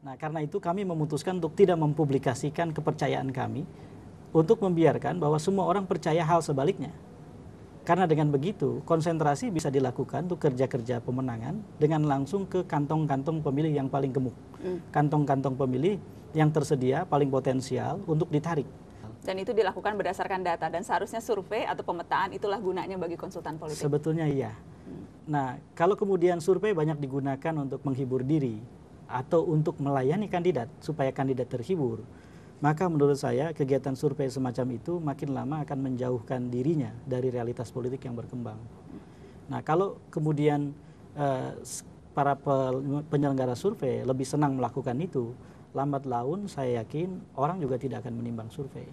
Nah, karena itu kami memutuskan untuk tidak mempublikasikan kepercayaan kami, untuk membiarkan bahwa semua orang percaya hal sebaliknya. Karena dengan begitu, konsentrasi bisa dilakukan untuk kerja-kerja pemenangan dengan langsung ke kantong-kantong pemilih yang paling gemuk. Kantong-kantong pemilih yang tersedia paling potensial untuk ditarik. Dan itu dilakukan berdasarkan data, dan seharusnya survei atau pemetaan itulah gunanya bagi konsultan politik. Sebetulnya iya. Nah, kalau kemudian survei banyak digunakan untuk menghibur diri atau untuk melayani kandidat supaya kandidat terhibur, maka menurut saya kegiatan survei semacam itu makin lama akan menjauhkan dirinya dari realitas politik yang berkembang. Nah, kalau kemudian para penyelenggara survei lebih senang melakukan itu, lambat laun saya yakin orang juga tidak akan menimbang survei.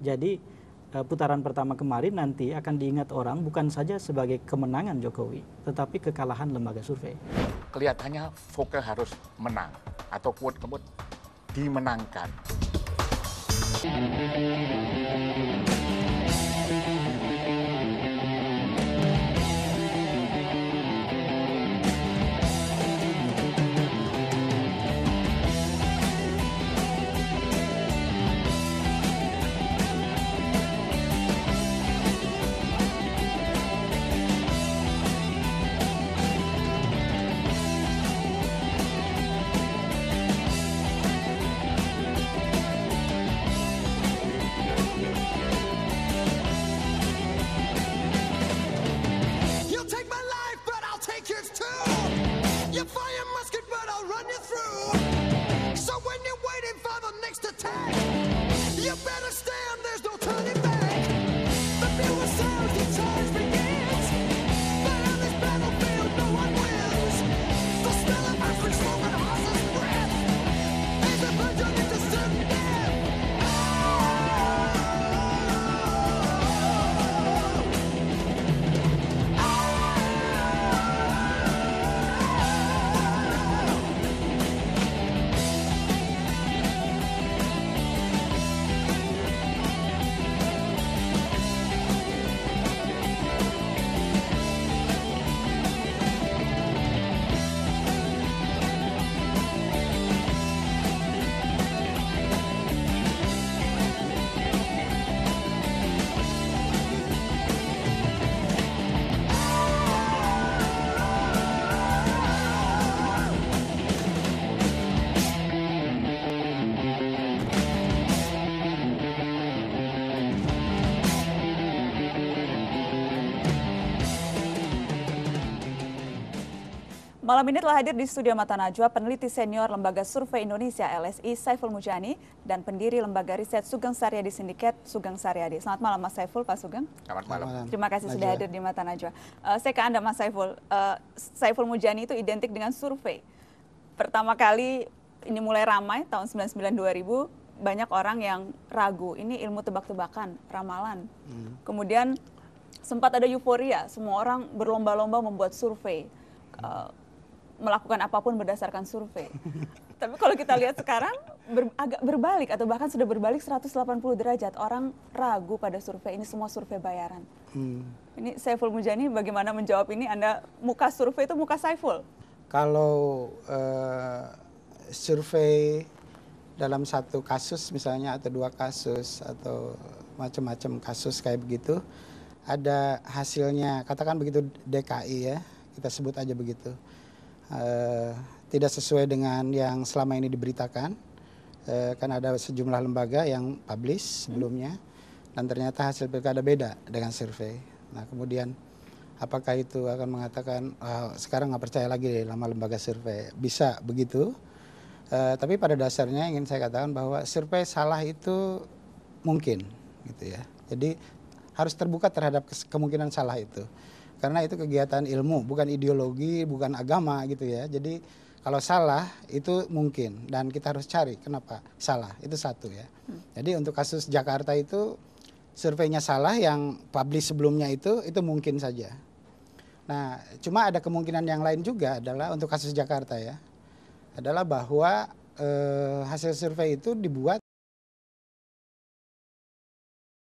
Jadi putaran pertama kemarin nanti akan diingat orang bukan saja sebagai kemenangan Jokowi, tetapi kekalahan lembaga survei. Kelihatannya Foke harus menang atau quote-unquote dimenangkan. Malam ini telah hadir di studio Mata Najwa peneliti senior Lembaga Survei Indonesia LSI Saiful Mujani dan pendiri Lembaga Riset Sugeng Saryadi Sindiket Sugeng Saryadi. Selamat malam Mas Saiful, Pak Sugeng. Selamat malam. Terima kasih sudah hadir di Mata Najwa. Saya ke Anda Mas Saiful. Saiful Mujani itu identik dengan survei. Pertama kali ini mulai ramai tahun 99-2000, banyak orang yang ragu, ini ilmu tebak-tebakan, ramalan. Kemudian sempat ada euforia, semua orang berlomba-lomba membuat survei. Melakukan apapun berdasarkan survei. Tapi kalau kita lihat sekarang agak berbalik atau bahkan sudah berbalik 180 derajat. Orang ragu pada survei, ini semua survei bayaran. Ini Saiful Mujani bagaimana menjawab ini? Anda muka survei itu muka Saiful. Kalau survei dalam satu kasus misalnya atau dua kasus atau macam-macam kasus kayak begitu, ada hasilnya, katakan begitu DKI ya, kita sebut aja begitu. Tidak sesuai dengan yang selama ini diberitakan, kan ada sejumlah lembaga yang publish sebelumnya dan ternyata hasil pilkada beda dengan survei. Nah kemudian apakah itu akan mengatakan sekarang nggak percaya lagi deh sama lembaga survei? Bisa begitu, tapi pada dasarnya ingin saya katakan bahwa survei salah itu mungkin gitu ya. Jadi harus terbuka terhadap kemungkinan salah itu. Karena itu kegiatan ilmu, bukan ideologi, bukan agama gitu ya. Jadi kalau salah itu mungkin dan kita harus cari kenapa salah, itu satu ya. Jadi untuk kasus Jakarta itu surveinya salah, yang publish sebelumnya itu mungkin saja. Nah cuma ada kemungkinan yang lain juga adalah untuk kasus Jakarta ya. Adalah bahwa hasil survei itu dibuat